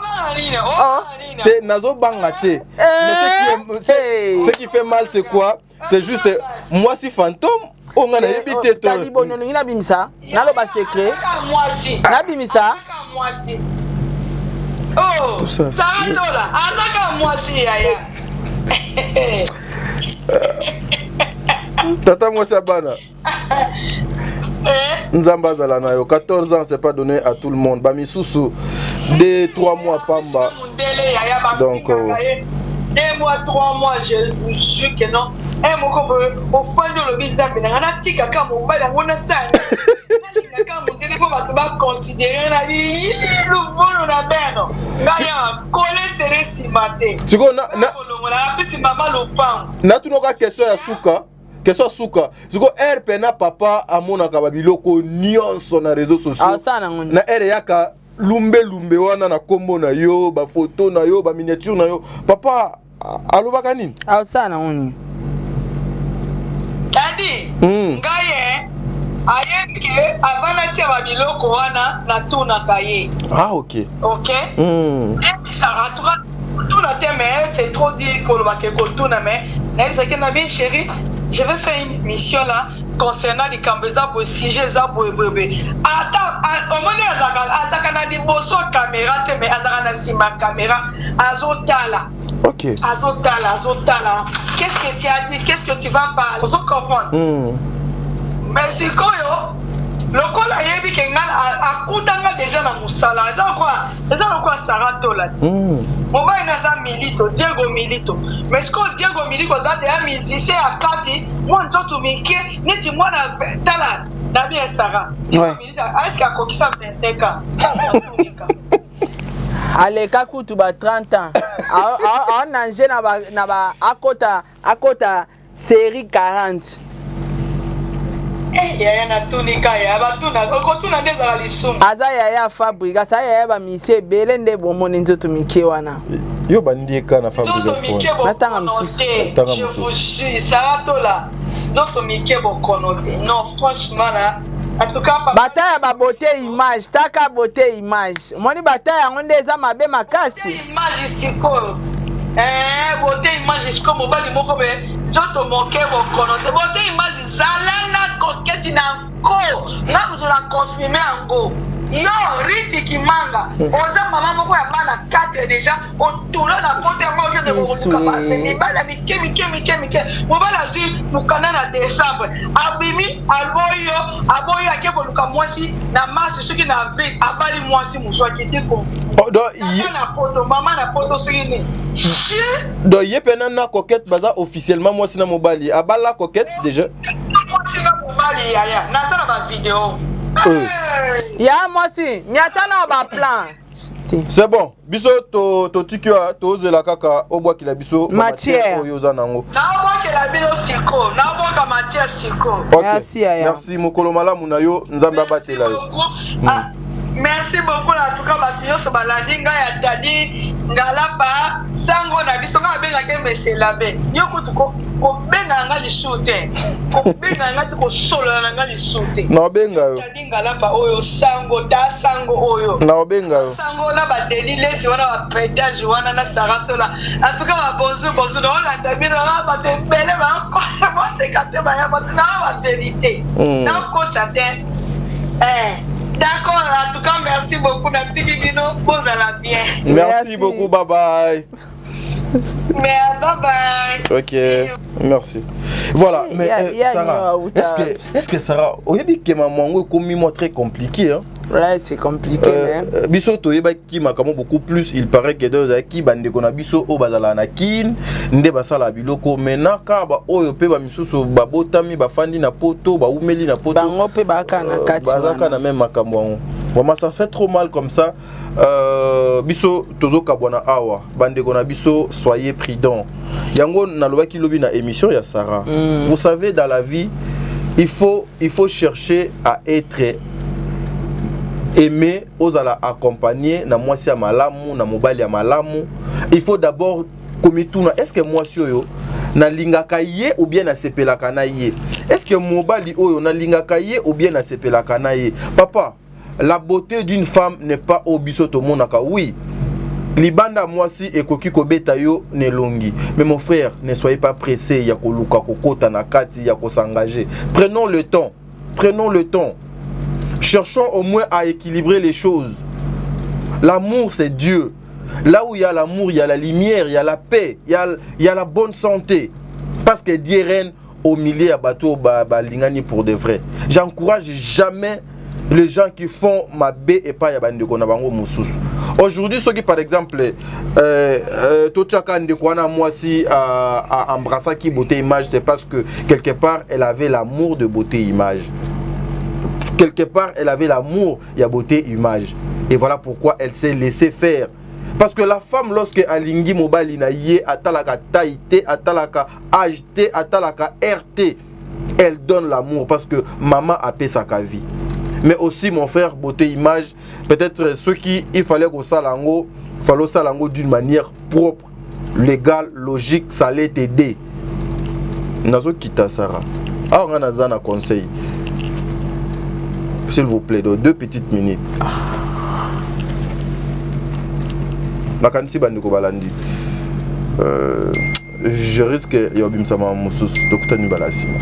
te nazo banga te mais ce qui fait mal c'est quoi c'est juste mwasi fantôme onga na yebite to tali bonyo lingi na bimisa na lo ba secret mwasi na bimisa mwasi oh ça dola azaka mwasi yaya tata mwasi abana Nzamba zala na yo 14 ans c'est pas donné à tout le monde ba misusu 2-3 mois pamba donc 2 mois 3 mois je vous jure que non un moko au fond de le bizambe na na tika ka mo bala ngona sana na ka mo tele ko ba ba considérer na bi le bolo na beno ngaya coller serré simate siko na na pisi mama lo pan na tunoka question ya suka siko pena papa amonaka babiloko nyonso na réseaux sociaux na yaka lumbe wana na kombo na yo ba photo na yo ba miniature na yo papa alobaka nini ausana ngoni Daddy, ngaye ayeke avana tia babiloko wana na tuna kaye. Ah OK. OK. Et ça ratoura tuna te mais c'est trop dit ko ba ke ko tuna mais bien chérie, je vais faire une émission là concernant les Cambézas pour sujet za bébé. Attends, au moins azaka na di boso caméra te mais azaka na sima caméra azotala. OK. Azotala. Qu'est-ce que tu as dit? Qu'est-ce que tu vas parler? Vous comprenez? Mais c'est quoi yo? Lokola yebi ke ngala akutanga déjà na musala. Eza quoi Sarato là? Mobile naza Milito, Diego Milito. Mais ce que Diego Milito za de musicien à Kati, moi nzoto mike, neti moi na tala na bien Sarah. Diego Milito, est-ce qu'il a kokisa 25 ans? Allez, kakutu ba 30 ans. On nanje na ba akota série 40. Yaya na tunika ya batuna okotuna ndeza lisumu. Aza yaya fabrica sa yaya ba misie belende bomoni nzoto mike wana. Yo bandi ka na fabrica sport. Natanga msusu. Je vous jure, Sarato là. Nzoto mike bokonote. Non, franchement là. En tout cas, bataille ba beauté image, taka beauté image. Moni bataille yango ndeza mabe makasi. Image siko. Beauté image siko mobali moko be. Nzoto moke bokonote. Beauté image zalana koketi na ko. Na muzula confirmer ango. Yo Riti Kimanga. Oza mama moko ya bana 4 déjà. On tourne na porte ya moi de moluka. Mais bala mike. Mobala zi mukana na décembre. Abimi aboyo akebo luka mwasi na mars soki na avril abali mwasi muswa kitiko. Donc na poto mama na poto soki donc yepena na coquette baza officiellement mwasi na mobali. Abala coquette déjà. Mwasi na mobali yaya. Na sala ba vidéo. Ya mwasi, nyatana ba plan. C'est bon. Biso to tikyo to zela kaka obwa kila biso matière oyo za nango. Na obwa kila biso siko, na obwa ka matière siko. Merci Aya. Merci mokolo malamu na yo nzambe abatela yo. Merci beaucoup en tout cas batio so balandinga ya tadi ngalapa sango na biso nga benga ke meselabe. Yo kutuko ko benga nga lisute. Ko benga nga ko solo nga lisute. Na benga yo. Tadi ngalapa oyo sango oyo. Na benga yo. Sango na ba deli lesi wana ba pétage wana na Sarato là. En tout cas ba bonjour na la tabi na ba te bele ba ko ba se kate ba ya ba na ba vérité. Na ko satin d'accord, en tout cas, merci beaucoup, Natiki Dino, vous allez bien. Merci beaucoup, bye bye. Mais bye bye. Ok, merci. Voilà, mais Sarah, est-ce que Sarah, au début, que maman est comme moi très compliqué, hein? Ouais, c'est compliqué, mais. Biso toyeba ki makamo beaucoup plus, il paraît que deux aki bande kona biso o bazala na kin, nde basala biloko mena ka ba oyo pe ba misusu ba botami ba fandi na poto, ba umeli na poto. Bango pe ba ka na kati. Bazaka na même makambo. Vraiment ça fait trop mal comme ça. Biso tozo kabwana awa, bande kona biso soyez prudents. Yango na lobaki lobi na émission ya Sarah. Vous savez dans la vie, il faut chercher à être aimer, osala accompagner na mwasi ya malamu, na mobali ya malamu. Il faut d'abord komituna, est-ce que mwasi oyo na lingaka ye ou bien na sepelaka na ye? Est-ce que mobali oyo na lingaka ye ou bien na sepelaka na ye? Papa, la beauté d'une femme n'est pas au biso to monaka. Oui, libanda mwasi ekoki kobeta yo nelongi. Mais mon frère, ne soyez pas pressé ya koluka kokota na kati ya kosangager. Prenons le temps. Cherchons au moins à équilibrer les choses. L'amour, c'est Dieu. Là où il y a l'amour, il y a la lumière, il y a la paix, il y a la bonne santé. Parce que Dieu règne au milieu à bateau lingani pour de vrai. J'encourage jamais les gens qui font ma bé et pas yabande konabango mususu. Aujourd'hui, ceux qui par exemple Tochaka Ndekwana Mwasi a embrassé qui beauté image, c'est parce que quelque part elle avait l'amour de beauté image. Quelque part, elle avait l'amour, il y a beauté, image. Et voilà pourquoi elle s'est laissée faire. Parce que la femme, lorsque Alingi Mobali na yé, atalaka taïté, atalaka ajté, atalaka RT, elle donne l'amour parce que maman a payé sa vie. Mais aussi, mon frère, beauté, image, peut-être ceux qui, il fallait qu'au salango, d'une manière propre, légale, logique, ça allait t'aider. Nazo kita Sarah. Ah, on a un conseil. S'il vous plaît, 2 petites minutes. La kansi bandiko balandi. je risque ya bimsama mususu tokutani bala sima.